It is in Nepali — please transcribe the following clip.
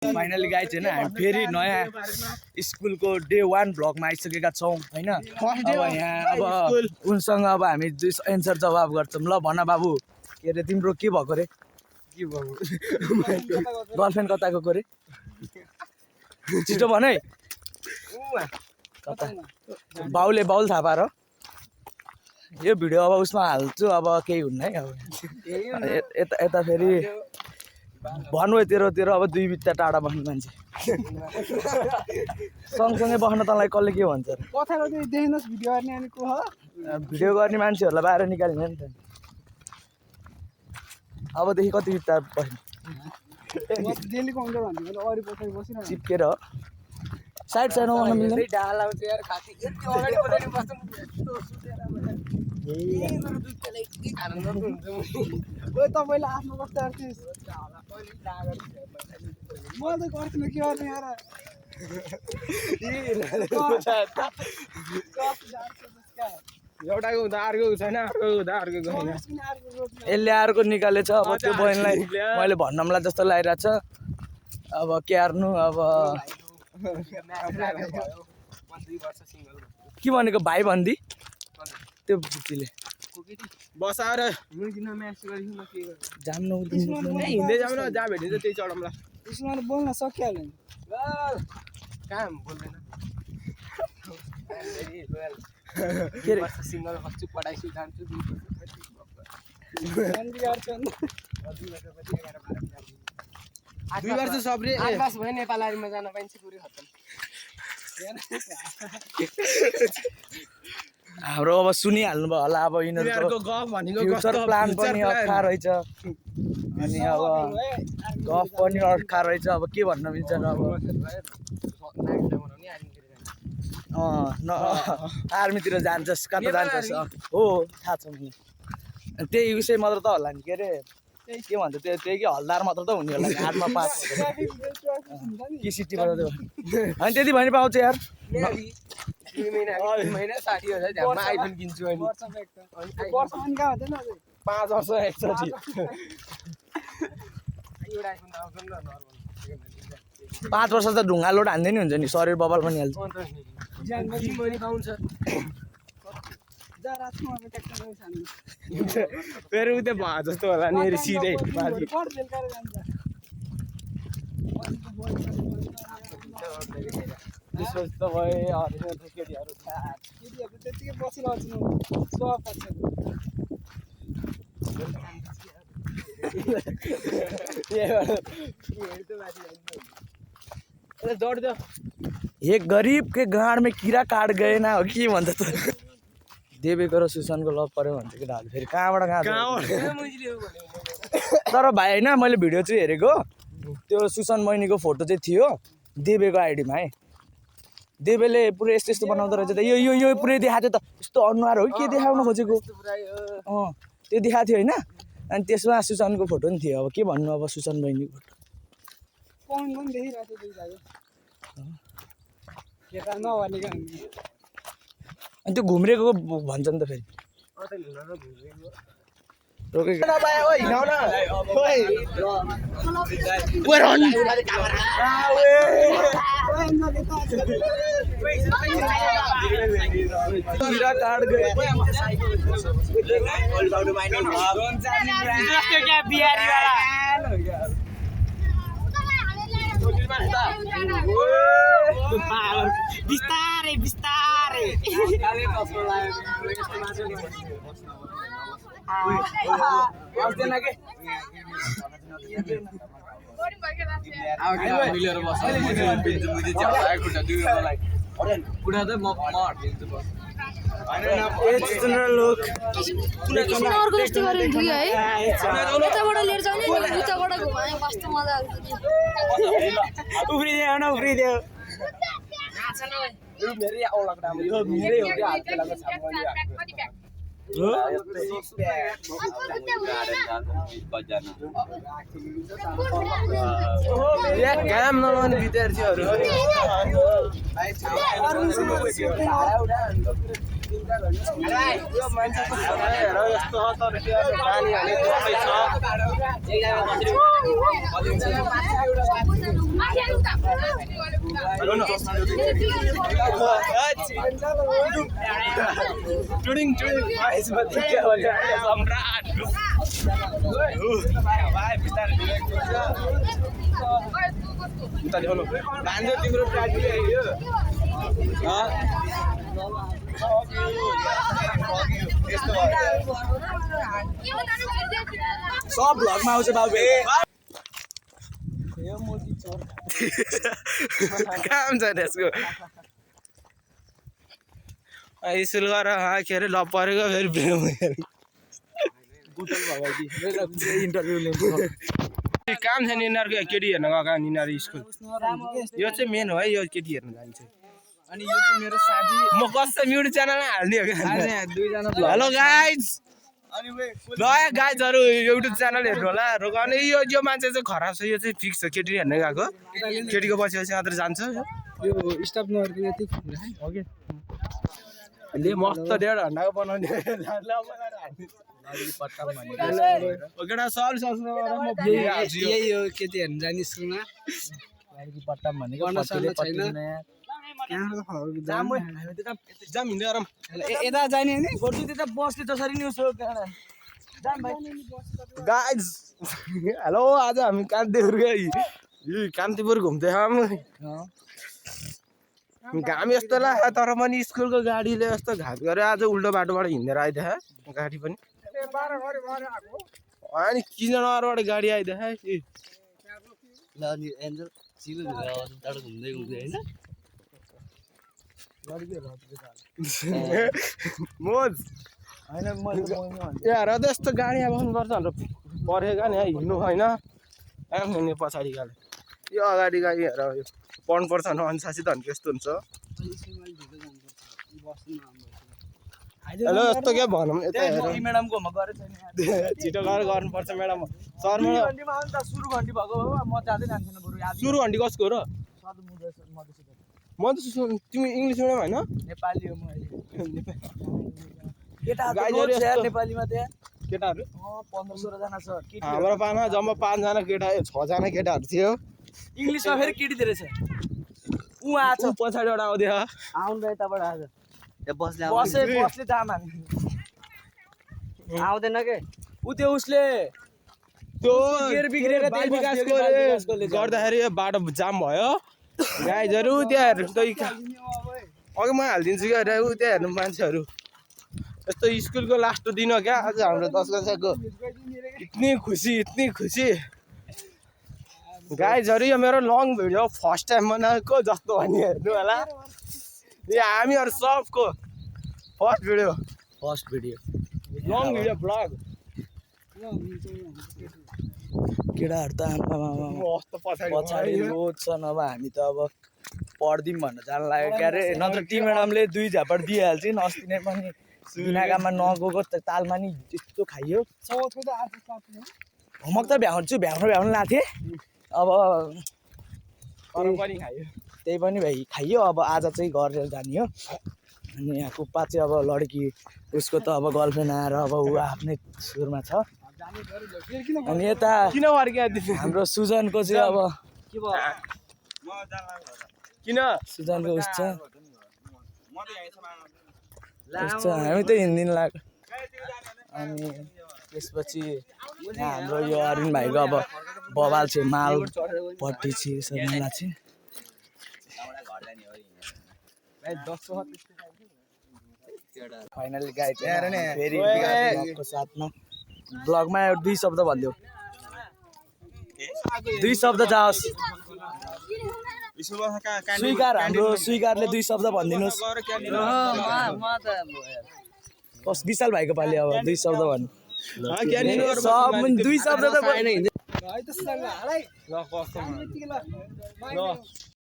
फाइनली गाइज हैन हामी फेरि नयाँ स्कुलको डे 1 भ्लगमा आइसकेका छौँ हैन। अब यहाँ अब उनसँग अब हामी एन्सर जवाब गर्छौँ। ल भन बाबु, के अरे तिम्रो के भएको रे? के भएको? गर्लफ्रेन्ड कता गएको रे? छिटो भन है। कता? बाउले बाउल थाहा पार यो भिडियो अब उसमा हाल्छु, अब केही हुन्न है। अब यता फेरि भन्नु तेरो अब दुई बित्ता टाढा बस्ने मान्छे सँगसँगै बस्न तँलाई कसले के भन्छ? भिडियो गर्ने मान्छेहरूलाई बाहिर निकाल्ने नि त। अबदेखि कति बित्ता बस्ने? चिप्केर हो साइड साइडमा बस्न मिल्दैन। तपाईँले आफ्नो कस्तो आर्टिस्ट म त गर्छु के गर्ने यार। एउटाको हुँदा अर्को छैन, अर्को हुँदा अर्को छैन। यसले अर्को निकालेछ। अब त्यो बहिनीलाई मैले भन्नलाई जस्तो लागिरहेछ। अब क्यार्नु अब के भनेको भाइ भन्दी त्यो बुटीले बसाएर जाम्नु हिँड्दै जाउँ न, जहाँ भेटिन्छ त्यही चढौँला। उसमा बोल्न सकिहाल्यो नि। कहाँ बोल्दैन के रे? सिङ्गल बस्छु, पढाइसु जान्छु। 2 वर्ष सबरे 8 पास भयो। नेपालीमा जान पाइन्छ पुरै खत्तम। हाम्रो अब सुनिहाल्नु भयो होला। अब यिनीहरूको फ्युचर प्लान पनि अख्खा रहेछ। अनि अब गफ पनि अख्खा रहेछ। अब के भन्न मिल्छ र? अब आर्मीतिर जान्छस्, कता जान्छस्? हो थाहा छ मलाई। त्यही विषय मात्र त होला नि। के अरे के भन्छ त्यही कि हलदार मात्र त हुने होला नि। 8मा पास कि सिटीबाट अनि त्यति भने पाउँछ यार। 3 महिना 60,000 झ्याममा आइफोन किन्छु अनि 5 वर्ष एकचोटि 5 वर्ष त ढुङ्गा लोड हान्दै नि हुन्छ नि, शरीर बबल पनि हाल्छ। फेरि उतै भयो जस्तो होला नि सिधै माथि। त भयो केटीहरू त्यतिकै बसिरहेको एक गरीब के गाँड में कीड़ा काट गए ना हो के भन्छ त। देवेको र सुशान्तको लभ पर्यो भन्छ कि दाल। फेरि कहाँबाट कहाँ तर भाइ होइन, मैले भिडियो चाहिँ हेरेको। त्यो सुशान्त बहिनीको फोटो चाहिँ थियो देवेको आइडीमा है। देवेले पुरै यस्तो यस्तो बनाउँदो रहेछ त। यो पुरै देखाएको थियो त। यस्तो अनुहार हो के देखाउन खोजेको? त्यो देखाएको थियो होइन। अनि त्यसमा सुशान्तको फोटो पनि थियो। अब के भन्नु अब सुशान्त बहिनीको फोटो। अनि त्यो घुम्रेको भन्छन् त फेरि। बिस्तारै बिस्तारै उफ्रिदेऊ न उफ्रिदेऊ। काम नलाउने विद्यार्थीहरू यो मान्छेको समय हेर यस्तो छ तर के गर्नु पानी हाले जस्तै छ टुडिङ यसमा के भन्छ सम्राट भाइ बिस्तारै भान्जो तिम्रो ट्राफिक आइयो यस्तो सब भ्लगमा आउँछ बाबु काम छ त्यसको स्कुल गर के अरे लप परेको फेरि इन्टरभ्यू लिन्छ काम छैन यिनीहरूको केटी हेर्न गएको यिनीहरू स्कुल यो चाहिँ मेन हो है यो केटी हेर्न जान्छ अनि यो चाहिँ मेरो साथी म कसै म्युट च्यानलमा हाल्ने हो क्या दुईजना हेलो गाइज ल गाइजहरू युट्युब च्यानल हेर्नु होला रोगाउने यो मान्छे चाहिँ खराब छ यो चाहिँ फिक्स छ केटी हेर्न गएको केटीको पछि मात्र जान्छ यो स्टाफ नगरको यति हो कि ले मस्त 1.5 घन्टाको बनाउने केटा सर यही हो केटी हेर्नु जाने स्कुलमा पट्टा भनेको गर्न सक्नु छैन जाम हिँड्दै गरौँ यता जाने नि गोर्खी त्यता बसले त्यसरी नि उसो जाम भाइ गाइज हेलो आज हामी कान्तिपुर गई कान्तिपुर घुम्दै घाम यस्तो लाग्यो तर पनि स्कुलको गाडीले यस्तो घात गरे आज उल्टो बाटोबाट हिँडेर आइदिए गाडी पनि अनि किन अरूबाट गाडी आइदिए मोज हेर त्यस्तो गाडी बस्नुपर्छ भनेर परेको नि हिँड्नु होइन हिँड्ने पछाडि गाडी यो अगाडि गाडी हेर यो पढ्नुपर्छ भने अनुशासित भने कस्तो हुन्छ हेलो यस्तो के भनौँ यता हेर म्याडमकोमा गरे छैन छिटो गएर गर्नुपर्छ म्याडम सर घन्टीमा आउनु त सुरु घन्टी भएको हो म जाँदै जान्थिनँ बरु सुरु घन्टी कसको हो र म त तिमी इङ्ग्लिस मिडियम होइन नेपाली हो म केटाहरू नेपालीमा त्यहाँ केटाहरू 15-16 जना छ हाम्रो पाना जम्मा 5 जना केटा 6 जना केटाहरू थियो इङ्ग्लिसमा फेरि केटी धेरै छ ऊ आछ पछाडिबाट आउँदै आउनु यताबाट आज बसले जाम आउँदैन के ऊ त्यो उसले त्यो गियर बिग्रेको बाल विकासको गर्दाखेरि बाटो जाम भयो गाइजहरू त्यहाँ अघि म हालिदिन्छु क्या ऊ त्यहाँ हेर्नु मान्छेहरू यस्तो स्कुलको लास्ट दिन हो क्या आज हाम्रो 10 कक्षाको इतनी खुसी गाइजहरू यो मेरो लङ भिडियो फर्स्ट टाइम बनाएको जस्तो भनी हेर्नु होला यो हामीहरू सबको first video long video blog केटाहरू त पछाडि रोज छ नभए हामी त अब पढ्दिउँ भनेर जान लाग्यो क्या अरे नत्र टी म्याडमले 2 झापड दिइहाल्छ नि अस्ति नै पनि बिनाकामा नगएको तालमा नि यस्तो खाइयो होमवर्क त भ्याउँछु भ्याउनु लाग्थेँ अब पनि खायो त्यही पनि भाइ खाइयो अब आज चाहिँ गरेर जाने हो अनि यहाँ कुप्पा चाहिँ अब लड्की उसको त अब गर्लफ्रेन्ड आएर अब ऊ आफ्नै सुरमा छ अनि यता किन वर्किया हाम्रो सुजनको चाहिँ अब किन सुजनको उस छ हामी त हिँड्दिन लाग्यो अनि त्यसपछि यहाँ हाम्रो यो अरुण भाइको अब बबाल चाहिँ मालपट्टि चाहिँ यसरी मेला चाहिँ फाइनली गाइड फेरि ब्लगको साथमा ब्लगमा 2 शब्द भनिदेऊ 2 शब्द जाओस् स्वीकार हाम्रो स्वीकारले 2 शब्द भनिदिनुहोस् बस विशाल भाइको पालि अब 2 शब्द भन्नु सब 2 शब्द त